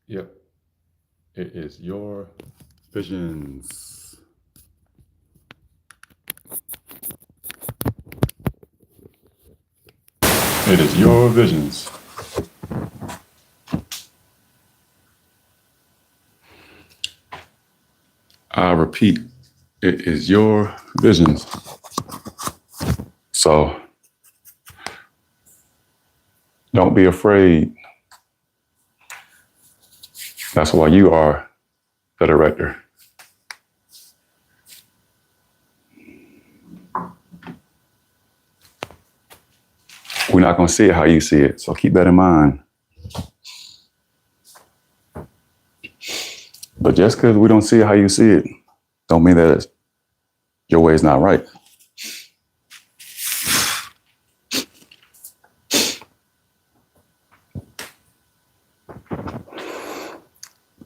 Yep, it is your visions. It is your visions. I repeat, it is your visions. So don't be afraid. That's why you are the director. We're not going to see it how you see it, so keep that in mind. But just because we don't see it how you see it, don't mean that your way is not right.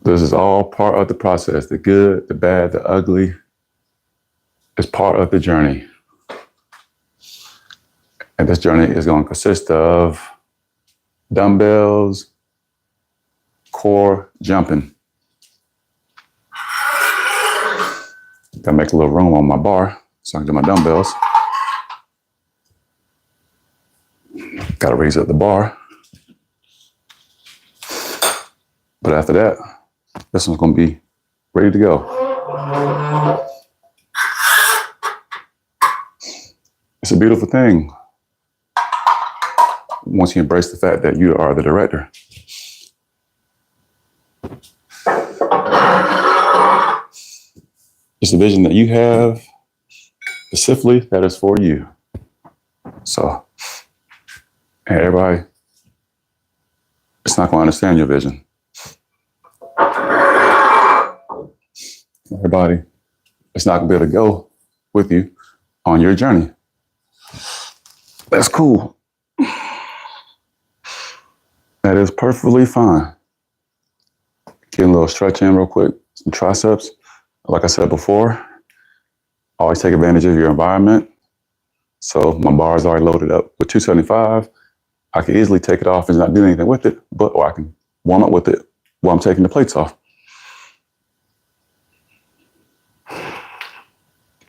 This is all part of the process. The good, the bad, the ugly is part of the journey. And this journey is going to consist of dumbbells, core, jumping. Gotta make a little room on my bar so I can do my dumbbells. Gotta raise up the bar. But after that, this one's gonna be ready to go. It's a beautiful thing once you embrace the fact that you are the director. It's a vision that you have specifically that is for you. So, and everybody, it's not going to understand your vision. Everybody, it's not going to be able to go with you on your journey. That's cool. That is perfectly fine. Get a little stretch in real quick, some triceps. Like I said before, always take advantage of your environment. So my bar is already loaded up with 275. I can easily take it off and not do anything with it, or I can warm up with it while I'm taking the plates off.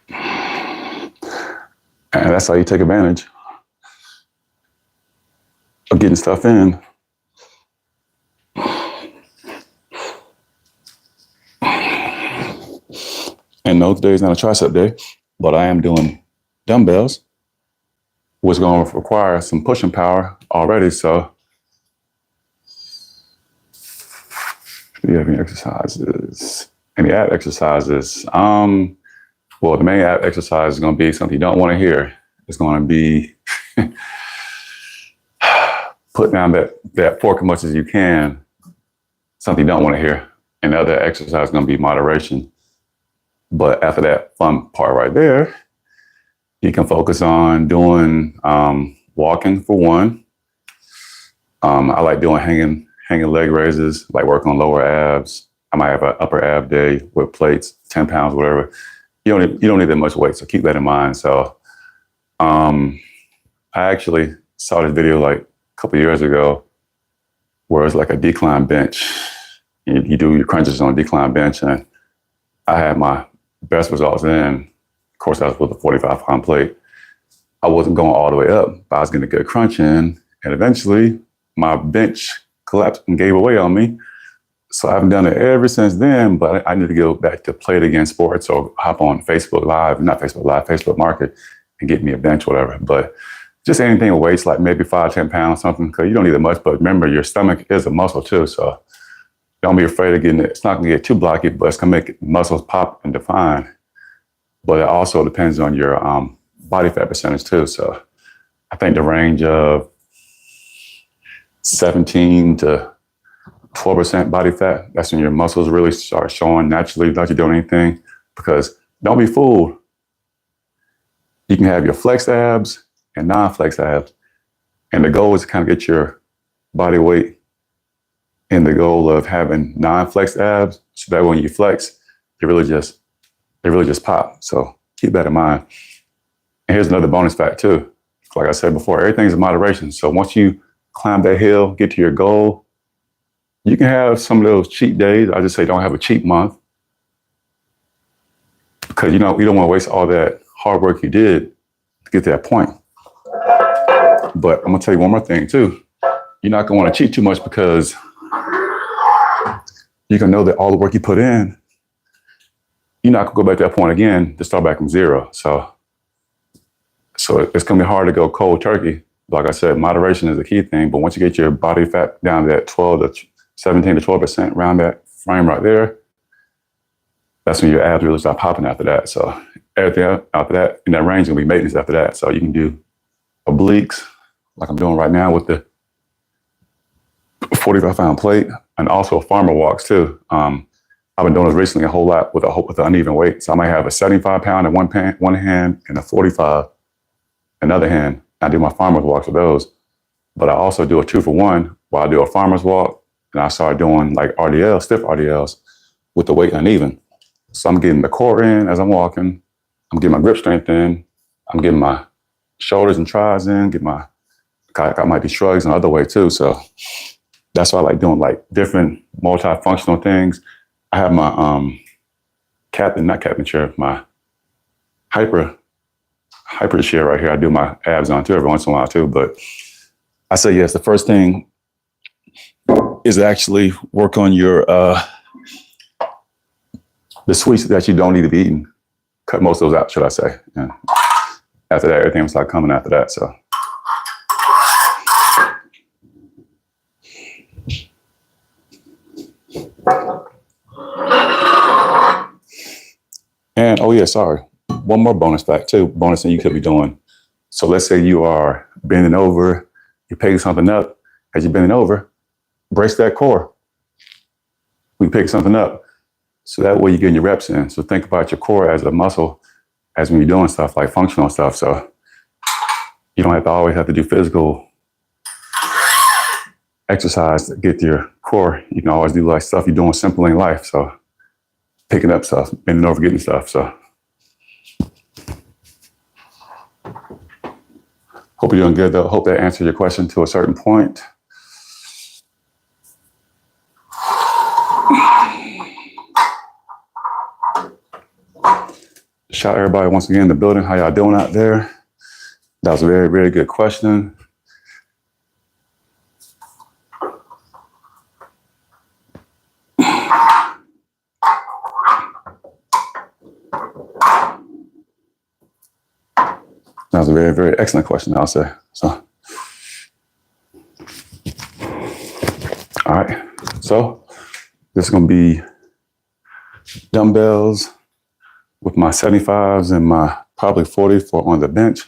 And that's how you take advantage of getting stuff in. And no, today's not a tricep day, but I am doing dumbbells, which is going to require some pushing power already. So, do you have any exercises? Any ab exercises? Well, the main ab exercise is going to be something you don't want to hear. It's going to be put down that fork as much as you can. Something you don't want to hear. And the other exercise is going to be moderation. But after that fun part right there, you can focus on doing walking for one. I like doing hanging leg raises, like work on lower abs. I might have an upper ab day with plates, 10 pounds, whatever. You don't need that much weight, so keep that in mind. So I actually saw this video like a couple years ago where it's like a decline bench. You do your crunches on a decline bench, and I had my best results in. Of course, I was with a 45-pound plate. I wasn't going all the way up, but I was getting a good crunch in. And eventually, my bench collapsed and gave away on me. So I haven't done it ever since then, but I need to go back to Play It Again Sports or hop on Facebook Market and get me a bench, whatever. But just anything with weights, like maybe 5, 10 pounds, something, because you don't need that much. But remember, your stomach is a muscle too. So don't be afraid of getting it. It's not going to get too blocky, but it's going to make muscles pop and define. But it also depends on your body fat percentage too. So I think the range of 17 to 12% body fat, that's when your muscles really start showing naturally without you doing anything. Because don't be fooled. You can have your flex abs and non-flex abs. And the goal is to kind of get your body weight in the goal of having non-flex abs, so that when you flex, they really just pop. So keep that in mind. And here's another bonus fact too. Like I said before, everything's in moderation. So once you climb that hill, get to your goal, you can have some of those cheat days. I just say don't have a cheat month, because you don't want to waste all that hard work you did to get to that point. But I'm gonna tell you one more thing too. You're not gonna want to cheat too much, because you're gonna know that all the work you put in, you're not gonna go back to that point again to start back from zero. So it's gonna be hard to go cold turkey. Like I said, moderation is the key thing. But once you get your body fat down to that 17 to 12% around that frame right there, that's when your abs really start popping after that. So everything after that in that range will be maintenance after that. So you can do obliques like I'm doing right now with the 45-pound plate, and also farmer walks too. I've been doing this recently a whole lot with the uneven weight. So I might have a 75-pound in one hand and a 45 another hand. I do my farmer's walks with those. But I also do a 2-for-1 while I do a farmer's walk, and I start doing like RDLs, stiff RDLs with the weight uneven. So I'm getting the core in as I'm walking. I'm getting my grip strength in. I'm getting my shoulders and triceps in. I might do shrugs and other way too. So that's why I like doing like different multifunctional things. I have my my hyper chair right here. I do my abs on too every once in a while too. But I say yes, the first thing is actually work on your the sweets that you don't need to be eating. Cut most of those out, should I say. And after that, everything will start coming after that. So and oh yeah, sorry. One more bonus fact too, bonus thing you could be doing. So let's say you are bending over, you're picking something up. As you're bending over, brace that core. We pick something up. So that way you're getting your reps in. So think about your core as a muscle as when you're doing stuff like functional stuff. So you don't always have to do physical exercise to get to your core. You can always do like stuff you're doing simple in life. So picking up stuff, bending over, getting stuff. So hope you're doing good though. Hope that answered your question to a certain point. Shout out everybody once again in the building. How y'all doing out there? That was a very, very good question. That was a very, very excellent question, I'll say. So, all right. So this is going to be dumbbells with my 75s and my probably 40 for on the bench.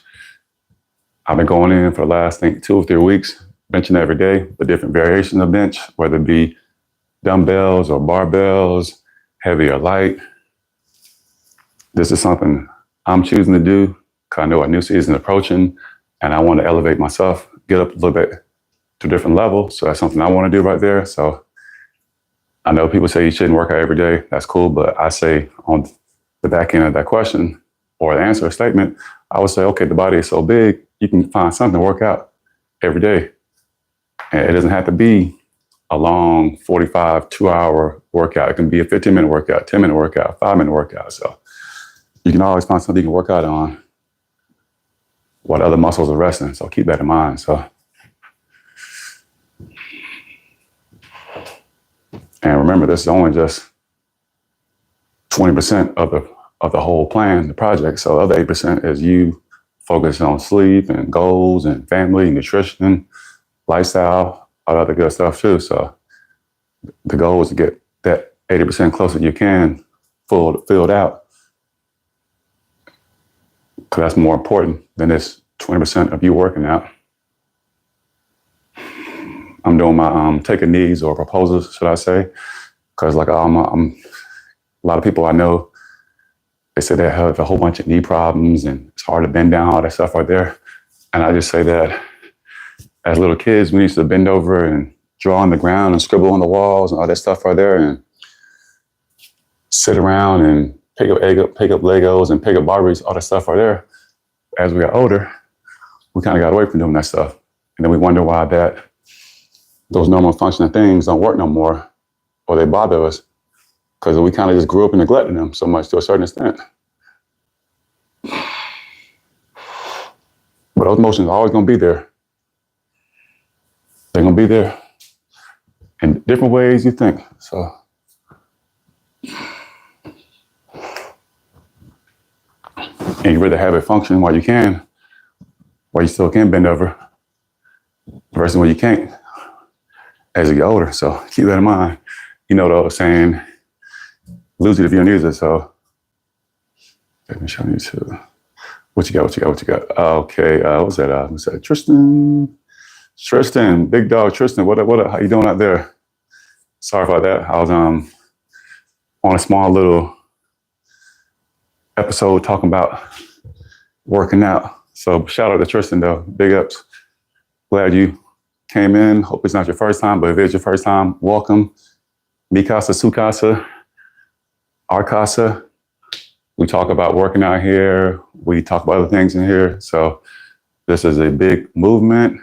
I've been going in for the last, I think, 2 or 3 weeks, benching every day, the different variations of bench, whether it be dumbbells or barbells, heavy or light. This is something I'm choosing to do because I know a new season is approaching and I want to elevate myself, get up a little bit to a different level. So that's something I want to do right there. So I know people say you shouldn't work out every day. That's cool. But I say on the back end of that question or the answer or statement, I would say, okay, the body is so big, you can find something to work out every day. And it doesn't have to be a long 45, 2-hour workout. It can be a 15-minute workout, 10-minute workout, 5-minute workout. So you can always find something you can work out on while other muscles are resting. So keep that in mind. So, and remember, this is only just 20% of the whole plan, the project. So the other 8% is you focus on sleep and goals and family, nutrition, lifestyle, all that other good stuff too. So the goal is to get that 80% closer you can filled out. Because that's more important than this 20% of you working out. I'm doing my taking knees or proposals, should I say? Because like a lot of people I know, they say they have a whole bunch of knee problems and it's hard to bend down, all that stuff right there. And I just say that as little kids, we used to bend over and draw on the ground and scribble on the walls and all that stuff right there and sit around and pick up Legos and pick up Barbies, all that stuff right there. as we got older, we kind of got away from doing that stuff. And then we wonder why those normal functioning things don't work no more, or they bother us, because we kind of just grew up and neglected them so much to a certain extent. But those emotions are always going to be there. They're going to be there in different ways you think. So, and you rather have it function while you can, while you still can bend over, versus when you can't as you get older. So keep that in mind. You know the old saying, lose it if you don't use it. So let me show you too. What you got? Okay, what's that? Tristan, big dog Tristan. What, how you doing out there? Sorry about that. I was on a small little episode talking about working out. So shout out to Tristan though, big ups. Glad you came in. Hope it's not your first time, but if it's your first time, welcome. Mi casa, su casa, our casa. We talk about working out here. We talk about other things in here. So this is a big movement.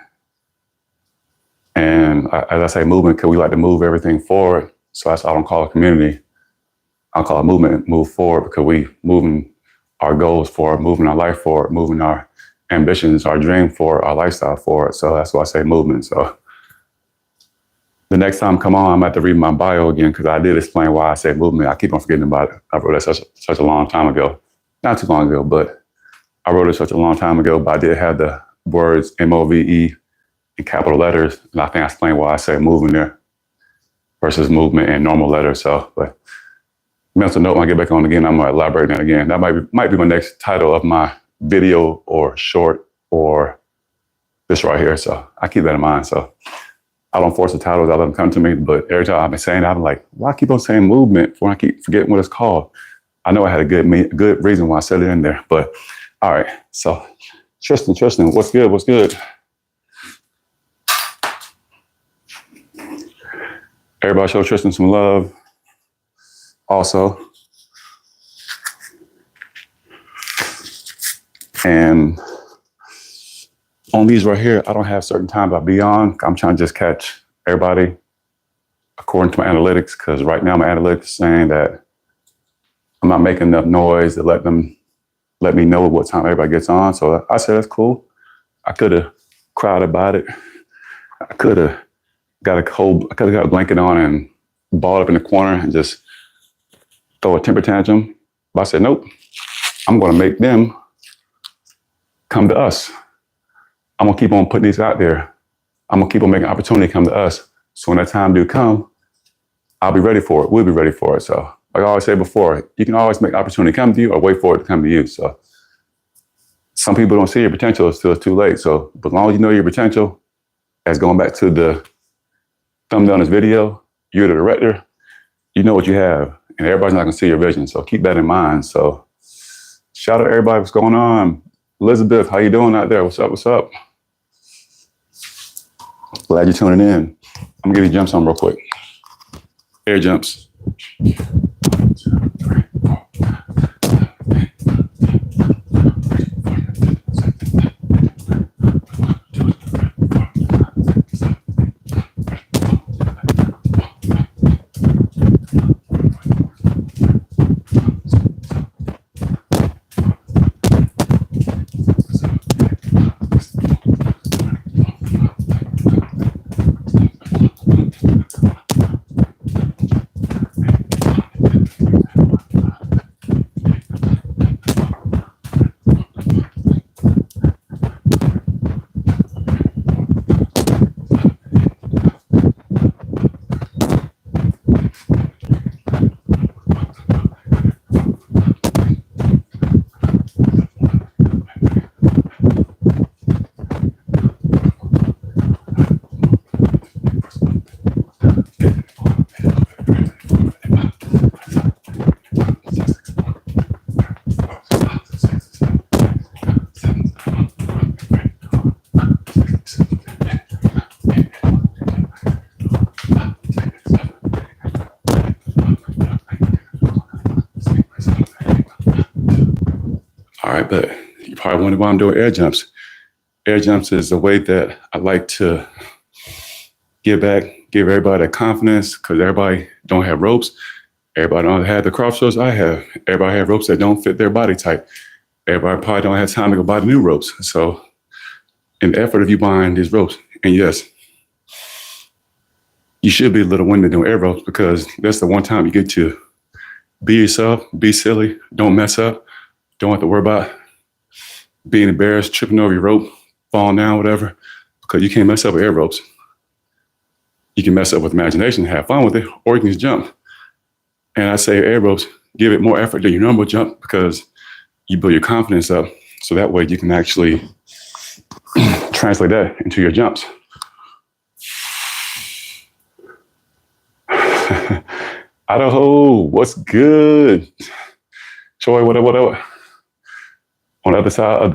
And as I say movement, because we like to move everything forward. So that's why I don't call it community. I call it movement, move forward, because we moving our goals forward, moving our life forward, moving our ambitions, our dream forward, our lifestyle forward. So that's why I say movement. So the next time come on, I'm going to have to read my bio again, because I did explain why I say movement. I keep on forgetting about it. I wrote it such a long time ago. Not too long ago, but I wrote it such a long time ago, but I did have the words MOVE in capital letters. And I think I explained why I say movement there versus movement in normal letters. So, but mental note, when I get back on again, I'm going to elaborate on it again. That might be my next title of my video or short or this right here. So I keep that in mind. So I don't force the titles, I let them come to me. But every time I've been saying it, I'm like, why keep on saying movement when I keep forgetting what it's called? I know I had a good reason why I said it in there. But all right. So Tristan, what's good? Everybody show Tristan some love. Also. And on these right here, I don't have certain times I'll be on. I'm trying to just catch everybody according to my analytics, because right now my analytics is saying that I'm not making enough noise to let me know what time everybody gets on. So I said, that's cool. I could have cried about it. I could have got a blanket on and balled up in the corner and just throw a temper tantrum. But I said, nope, I'm going to make them come to us. I'm going to keep on putting these out there. I'm going to keep on making opportunity come to us. So when that time do come, I'll be ready for it. We'll be ready for it. So like I always say before, you can always make opportunity come to you or wait for it to come to you. So some people don't see your potential until it's too late. So as long as you know your potential, as going back to the thumbnail on this video, you're the director, you know what you have, and everybody's not going to see your vision. So keep that in mind. So shout out to everybody. What's going on? Elizabeth, how you doing out there? What's up? Glad you're tuning in. I'm gonna give you jumps on real quick. Air jumps. probably wondering why I'm doing air jumps. Air jumps is a way that I like to give everybody that confidence, because everybody don't have ropes. Everybody don't have the cross shoulders I have. Everybody have ropes that don't fit their body type. Everybody probably don't have time to go buy the new ropes. So in the effort of you buying these ropes, and yes, you should be a little winded doing air ropes, because that's the one time you get to be yourself, be silly, don't mess up, don't have to worry about being embarrassed, tripping over your rope, falling down, whatever, because you can't mess up with air ropes. You can mess up with imagination, have fun with it, or you can just jump. And I say air ropes, give it more effort than your normal jump, because you build your confidence up, so that way you can actually translate that into your jumps. Idaho, what's good? Troy, what? On the other side of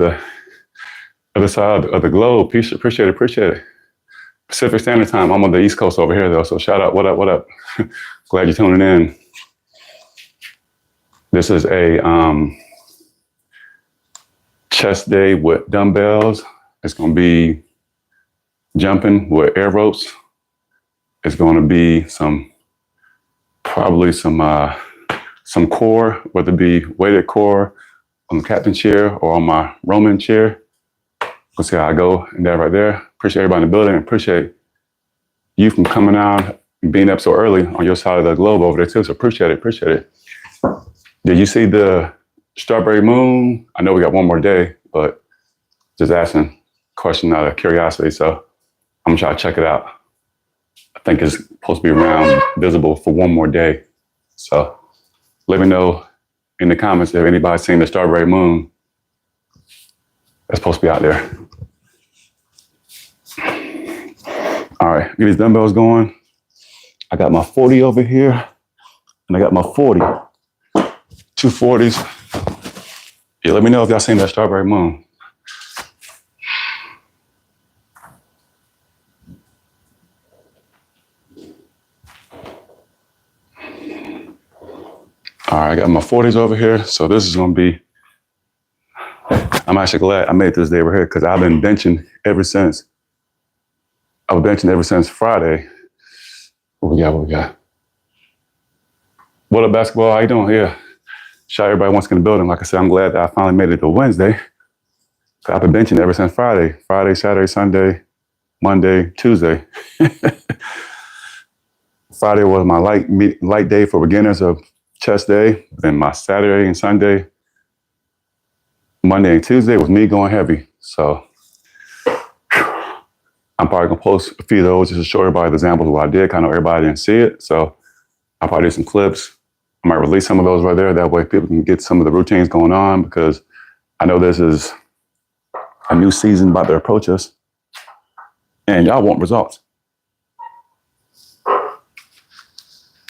the globe. Appreciate it. Pacific Standard Time. I'm on the East Coast over here though, so shout out. What up? Glad you're tuning in. This is a chest day with dumbbells. It's going to be jumping with air ropes. It's going to be probably some core, whether it be weighted core on the captain chair or on my Roman chair. We'll see how I go in that right there. Appreciate everybody in the building. Appreciate you from coming out and being up so early on your side of the globe over there too. So appreciate it. Did you see the strawberry moon? I know we got one more day, but just asking a question out of curiosity. So I'm gonna try to check it out. I think it's supposed to be around visible for one more day. So let me know in the comments if anybody's seen the strawberry moon. That's supposed to be out there. All right, get these dumbbells going. I got my 40 over here, and I got my 40. 2 40s. Yeah, let me know if y'all seen that strawberry moon. All right, I got my 40s over here. So this is gonna be, I'm actually glad I made this day over here, because I've been benching ever since. I was benching ever since Friday. What we got? What up, basketball? How you doing? Yeah. Shout out everybody once in the building. Like I said, I'm glad that I finally made it to Wednesday. I've been benching ever since Friday. Friday, Saturday, Sunday, Monday, Tuesday. Friday was my light day for beginners of chest day. Then my Saturday and Sunday, Monday and Tuesday was me going heavy. So I'm probably gonna post a few of those just to show everybody the examples of what I did. I know everybody didn't see it. So I'll probably do some clips. I might release some of those right there. That way people can get some of the routines going on, because I know this is a new season about to approach us, and y'all want results.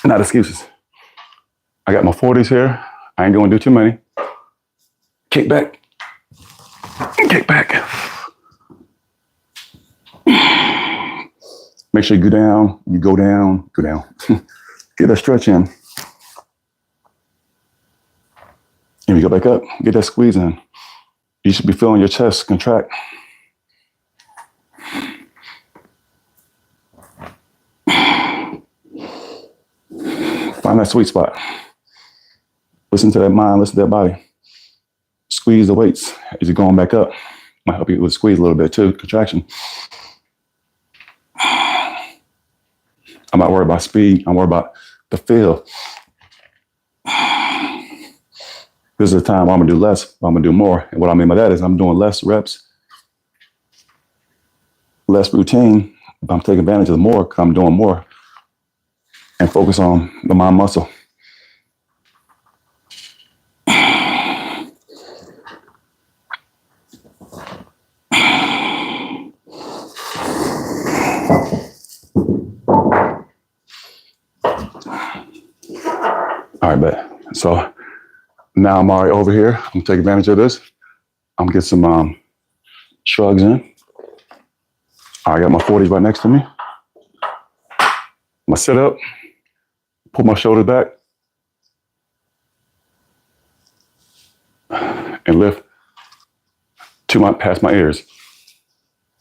Not excuses. I got my 40s here. I ain't gonna do too many. Kick back. Make sure you go down. Get that stretch in. And you go back up, get that squeeze in. You should be feeling your chest contract. Find that sweet spot. Listen to that mind, listen to that body. Squeeze the weights as you're going back up. Might help you with squeeze a little bit too, contraction. I'm not worried about speed, I'm worried about the feel. This is a time where I'm gonna do less, but I'm gonna do more. And what I mean by that is I'm doing less reps, less routine, but I'm taking advantage of more because I'm doing more and focus on the mind muscle. All right, bet. So now I'm already over here. I'm gonna take advantage of this. I'm gonna get some shrugs in. I got my 40s right next to me. I'm gonna sit up, pull my shoulders back, and lift past my ears.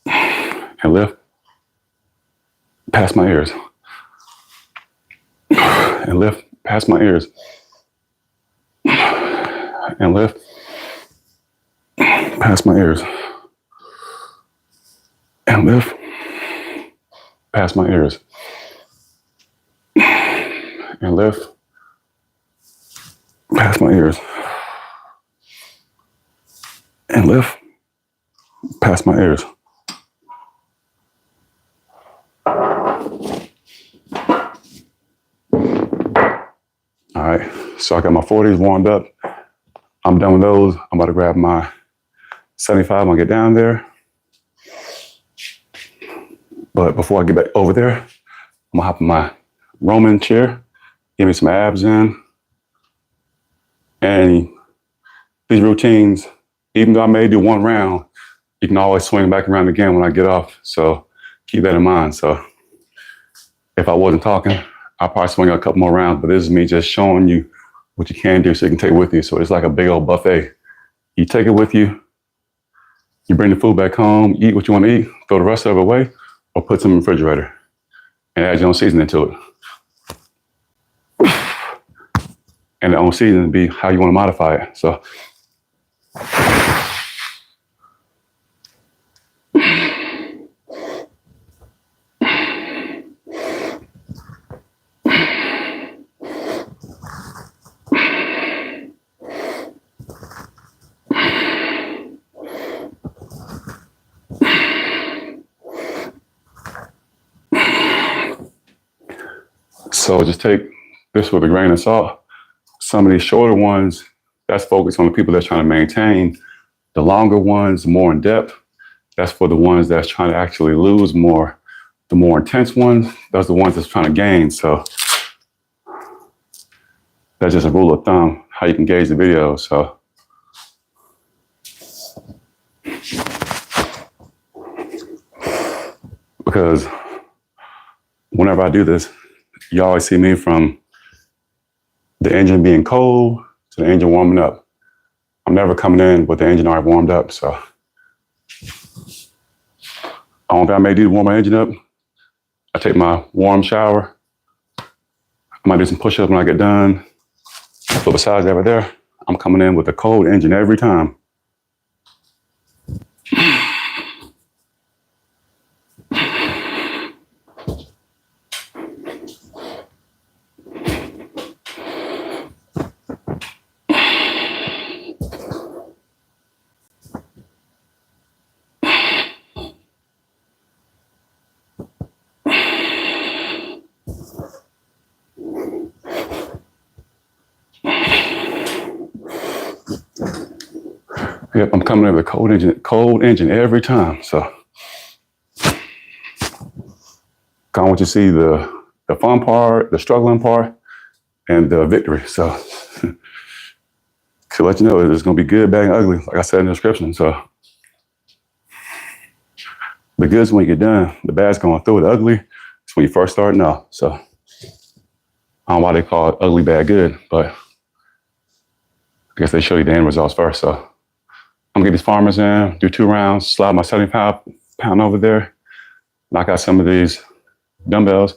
And lift past my ears. And lift past my ears. And lift past my ears. And lift past my ears. And lift past my ears. And lift past my ears. All right, so I got my 40s warmed up. I'm done with those. I'm about to grab my 75 when I get down there. But before I get back over there, I'm gonna hop in my Roman chair, give me some abs in. And these routines, even though I may do one round, you can always swing back around again when I get off. So keep that in mind. So if I wasn't talking, I'll probably swing a couple more rounds, but this is me just showing you what you can do so you can take it with you. So it's like a big old buffet. You take it with you, you bring the food back home, eat what you want to eat, throw the rest of it away, or put some in the refrigerator and add your own seasoning to it. And the own seasoning would be how you want to modify it. So just take this with a grain of salt. Some of these shorter ones, that's focused on the people that's trying to maintain. The longer ones, the more in depth, that's for the ones that's trying to actually lose more. The more intense ones, those are the ones that's trying to gain. So that's just a rule of thumb, how you can gauge the video. So because whenever I do this, you always see me from the engine being cold to the engine warming up. I'm never coming in with the engine already warmed up. So only thing I may do to warm my engine up, I take my warm shower. I might do some push-ups when I get done. But besides that right there, I'm coming in with a cold engine every time. Yep, I'm coming in with a cold engine every time. So kind of want you to see the fun part, the struggling part, and the victory. So to let you know, it's going to be good, bad, and ugly, like I said in the description. So the good's when you get done, the bad's going through it. The ugly is when you first starting off. So I don't know why they call it ugly, bad, good, but I guess they show you the end results first. So I'm gonna get these farmers in, do 2 rounds, slide my 75-pound over there, knock out some of these dumbbells.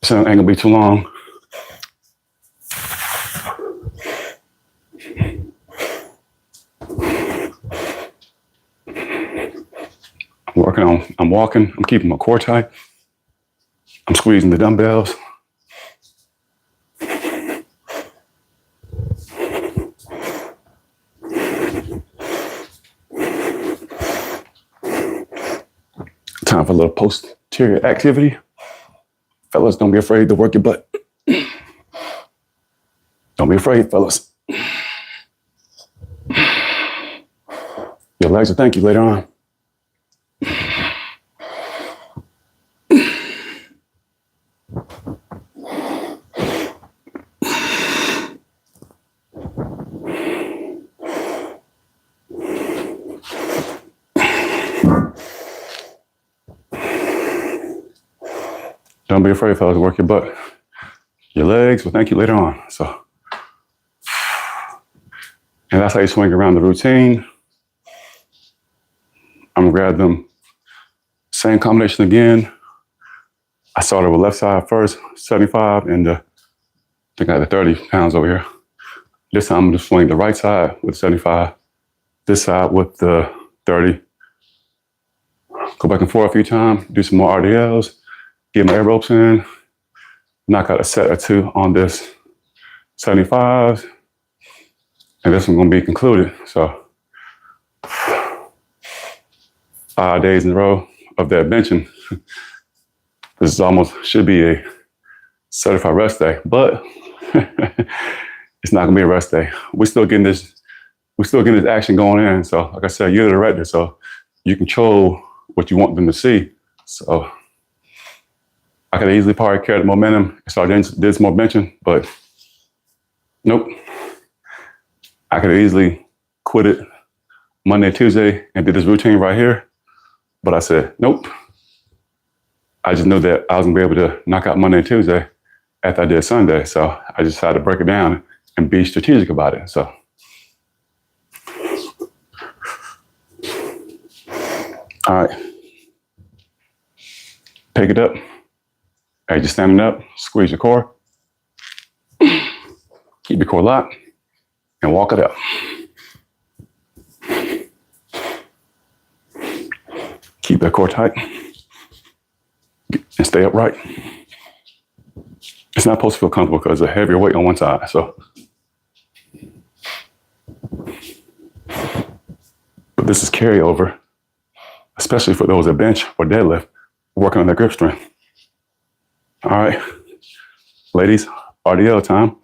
So it ain't gonna be too long. I'm walking, I'm keeping my core tight. I'm squeezing the dumbbells. Time for a little posterior activity. Fellas, don't be afraid to work your butt. Don't be afraid, fellas. Your legs will thank you later on. Don't be afraid, fellas, to work your butt. Your legs will thank you later on. So And that's how you swing around the routine. I'm gonna grab them. Same combination again. I started with left side first, 75, and I think I had the 30 pounds over here. This time I'm gonna swing the right side with 75, this side with the 30. Go back and forth a few times, do some more RDLs, get my air ropes in, knock out a set or two on this 75, and this one's gonna be concluded. So 5 days in a row of that benching. This is almost should be a certified rest day, but it's not gonna be a rest day. We're still getting this action going in. So like I said, you're the director, so you control what you want them to see. So I could easily probably carry the momentum and start did some more benching, but nope. I could easily quit it Monday, Tuesday, and do this routine right here. But I said, nope. I just knew that I was gonna be able to knock out Monday and Tuesday after I did Sunday. So I just had to break it down and be strategic about it. So. All right. Pick it up. Hey, just standing up, squeeze your core. Keep your core locked and walk it up. Keep that core tight and stay upright. It's not supposed to feel comfortable because there's a heavier weight on one side. So, but this is carryover, especially for those that bench or deadlift, working on their grip strength. All right, ladies, RDL time.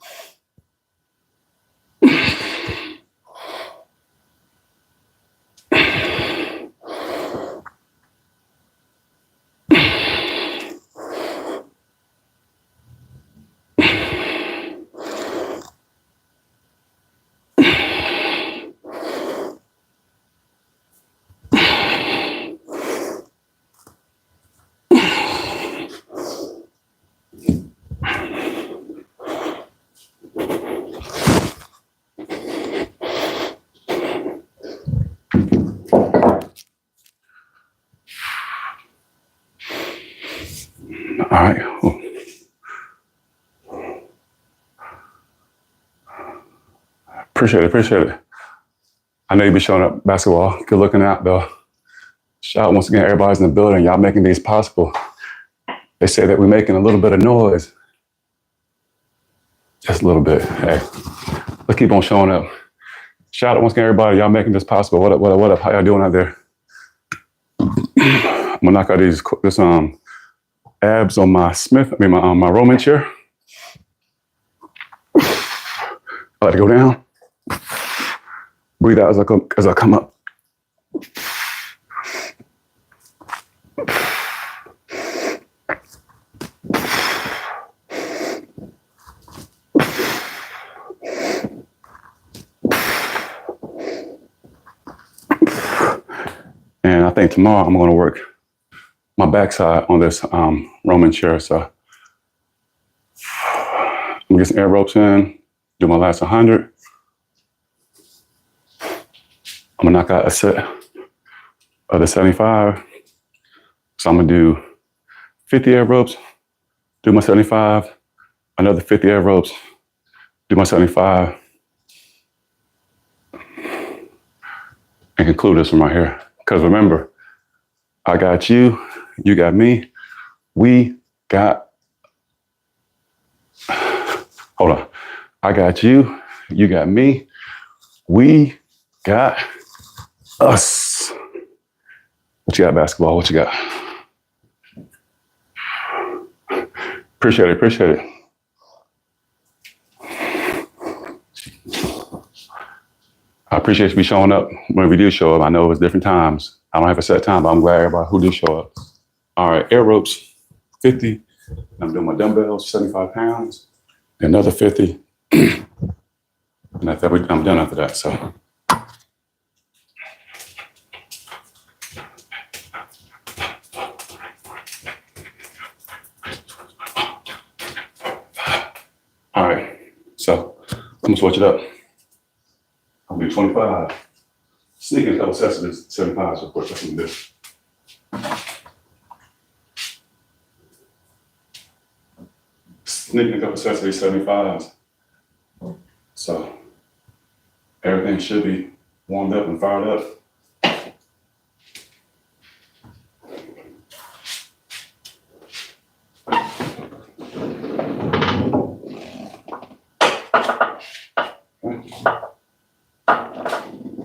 All right. Appreciate it. I know you be showing up basketball. Good looking out though. Shout out once again, everybody's in the building. Y'all making these possible. They say that we're making a little bit of noise. Just a little bit. Hey, let's keep on showing up. Shout out once again, everybody. Y'all making this possible. What up? How y'all doing out there? I'm gonna knock out this abs on my my Roman chair. I like to go down. Breathe out as I come up. And I think tomorrow I'm going to work my backside on this Roman chair. So I'm gonna get some air ropes in, do my last 100. I'm gonna knock out a set of the 75. So I'm gonna do 50 air ropes, do my 75, another 50 air ropes, do my 75, and conclude this one right here. Because remember, I got you, you got me, we got, hold on. I got you, you got me, we got us. What you got, basketball? What you got? Appreciate it. I appreciate you showing up when we do show up. I know it's different times. I don't have a set time, but I'm glad everybody who do show up. All right, air ropes, 50. I'm doing my dumbbells, 75 pounds. Another 50. And I'm done after that, so. All right, so I'm gonna switch it up. I'm gonna do 25. Sneaking a couple sets of this 75s, of course, that's what this. Sneaking a couple sets of these 75s. So everything should be warmed up and fired up.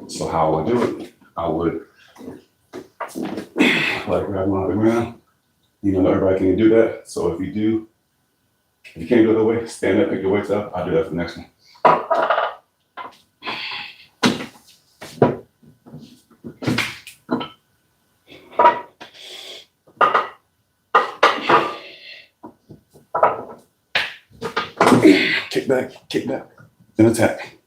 So how I would do it, I would like grab them on the ground. You know, everybody can do that. So if you can't do it that way, stand up, pick your weights up. I'll do that for the next one. Kick back, then attack.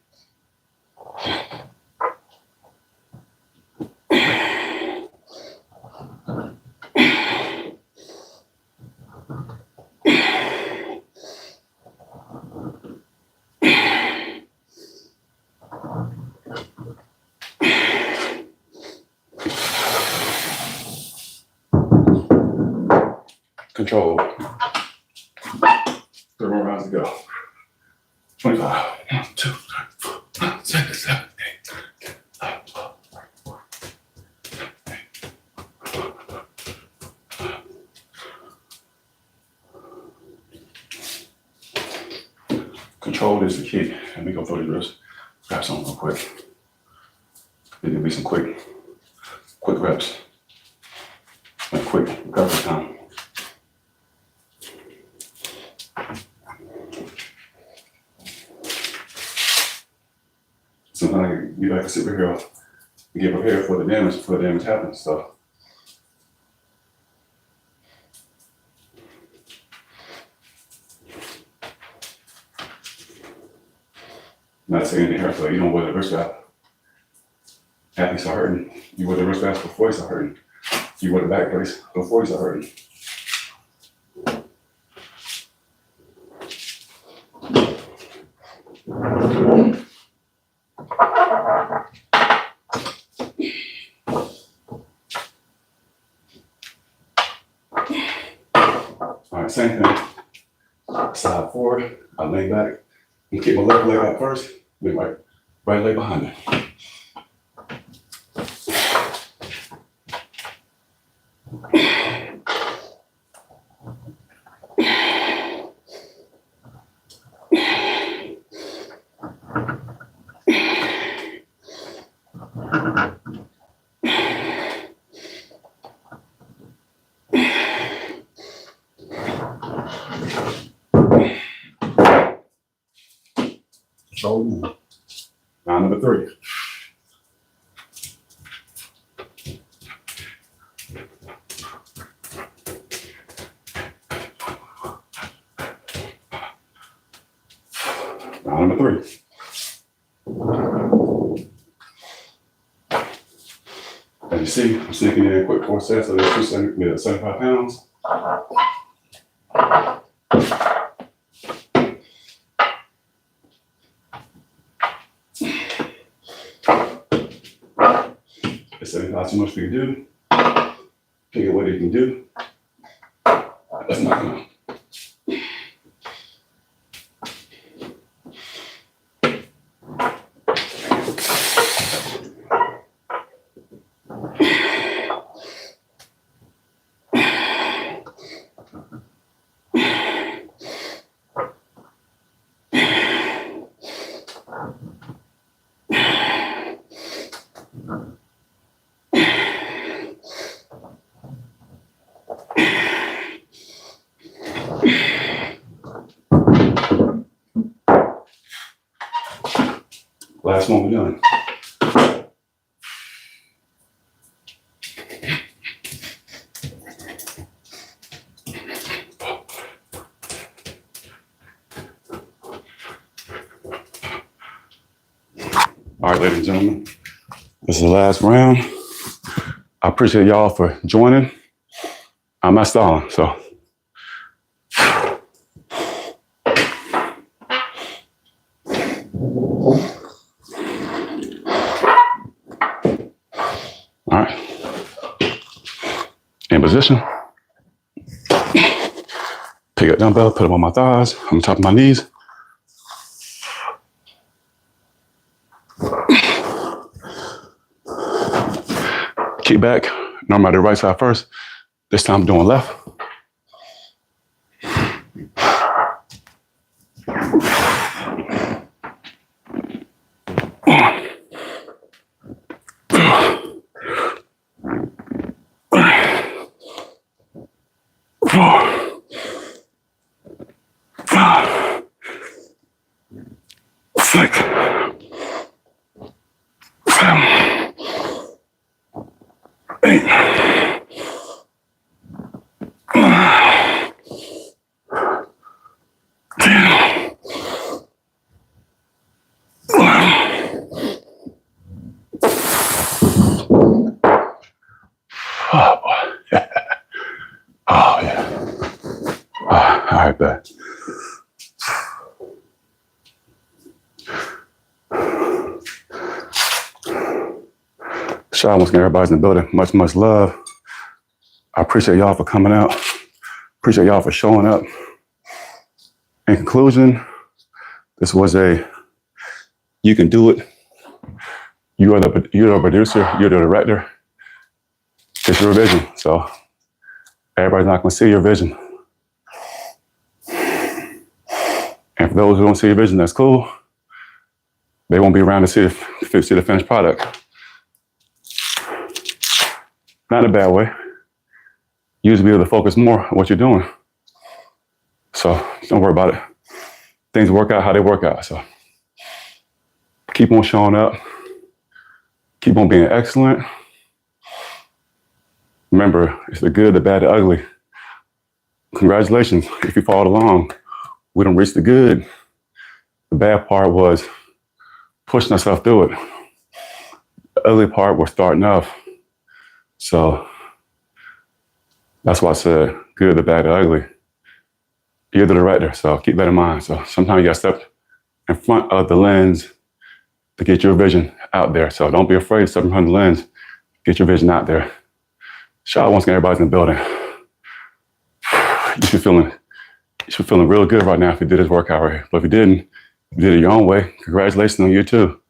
Control. 3 more rounds to go. 25. 1, 2, 3, 4, 5, 6, 7, 8. Control is the key. Let me go through the reps. Grab something real quick. There's gonna be some quick reps. And quick recovery time. Sometimes you like a superhero, you get prepared for the damage before the damage happens. So not saying it hurts, like you don't wear the wrist wrap. Athletes are hurting. You wear the wrist wraps before you start hurting. You wear the back brace before you start hurting. All right, same thing. Side forward, I lay back and keep my left leg out first, then right leg behind it. So, round number 3. Round number 3. As you see, I'm sneaking in quick 4 sets of those 75 pounds. If 75 too much for you to do, figure what you can do. Let's knock them out. Last one we're done. All right, ladies and gentlemen, this is the last round. I appreciate y'all for joining. I'm not stalling, so. position. Pick up dumbbell, put them on my thighs, on top of my knees. Kick back. Normally I do right side first. This time I'm doing left. Six, 7, 8, 9, 10, 11. Oh boy. Yeah. Oh yeah. All right, bet. Shout out once again, everybody's in the building. Much, much love. I appreciate y'all for coming out. Appreciate y'all for showing up. In conclusion, this was you can do it. You're the producer, you're the director. It's your vision. So everybody's not going to see your vision. And for those who don't see your vision, that's cool. They won't be around to see the finished product. Not in a bad way. You just be able to focus more on what you're doing. So don't worry about it. Things work out how they work out. So keep on showing up. Keep on being excellent. Remember, it's the good, the bad, the ugly. Congratulations if you followed along. We done reached the good. The bad part was pushing ourselves through it. The ugly part was starting off. So that's why I said good, the bad, the ugly. You're the director, so keep that in mind. So sometimes you got to step in front of the lens to get your vision out there. So don't be afraid to step in front of the lens, get your vision out there. Shout out once again, everybody's in the building. You should be feeling real good right now if you did this workout right here. But if you didn't, you did it your own way. Congratulations on you too.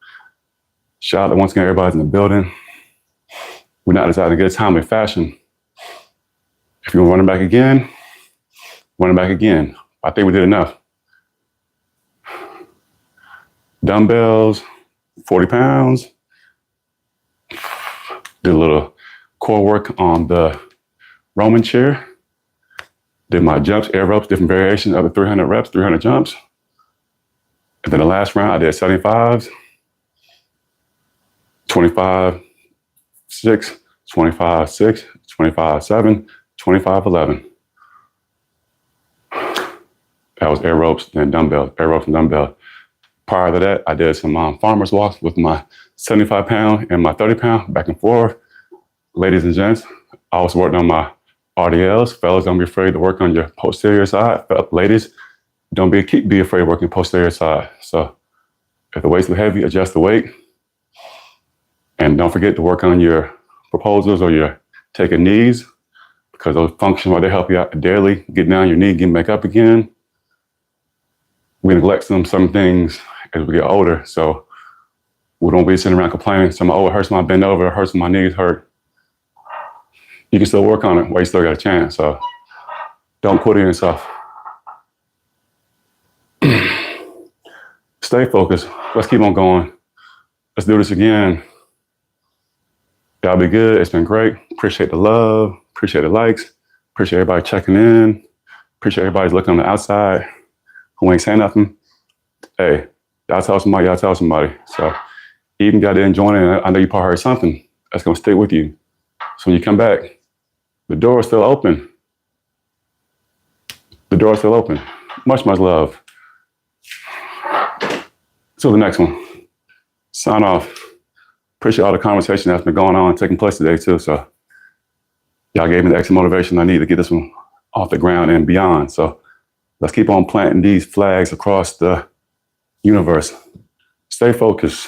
Shout out once again, everybody's in the building. We're not just having a good time in fashion. If you want running back again, running back again. I think we did enough. Dumbbells, 40 pounds. Did a little core work on the Roman chair. Did my jumps, air ropes, different variations of the 300 reps, 300 jumps. And then the last round, I did 75s, 25, 6, 25, 6, 25, 7, 25, 11. That was air ropes and dumbbell, air ropes and dumbbell. Prior to that, I did some farmer's walks with my 75 pound and my 30 pound back and forth. Ladies and gents, I was working on my RDLs. Fellas, don't be afraid to work on your posterior side. Ladies, don't be afraid of working posterior side. So if the weight's too heavy, adjust the weight. And don't forget to work on your proposals or your taking knees, because those functions where they help you out daily, get down your knee, get back up again. We neglect some things as we get older. So we don't be sitting around complaining, it hurts my bend over, it hurts my knees hurt. You can still work on it while you still got a chance. So don't quit on yourself. Stay focused. Let's keep on going. Let's do this again. Y'all be good. It's been great. Appreciate the love. Appreciate the likes. Appreciate everybody checking in. Appreciate everybody's looking on the outside who ain't saying nothing. Hey, y'all tell somebody. So even got in joining, I know you probably heard something that's going to stick with you. So when you come back, the door is still open. The door is still open. Much, much love. Till the next one. Sign off. Appreciate all the conversation that's been going on and taking place today too. So y'all gave me the extra motivation I need to get this one off the ground and beyond. So let's keep on planting these flags across the universe. Stay focused.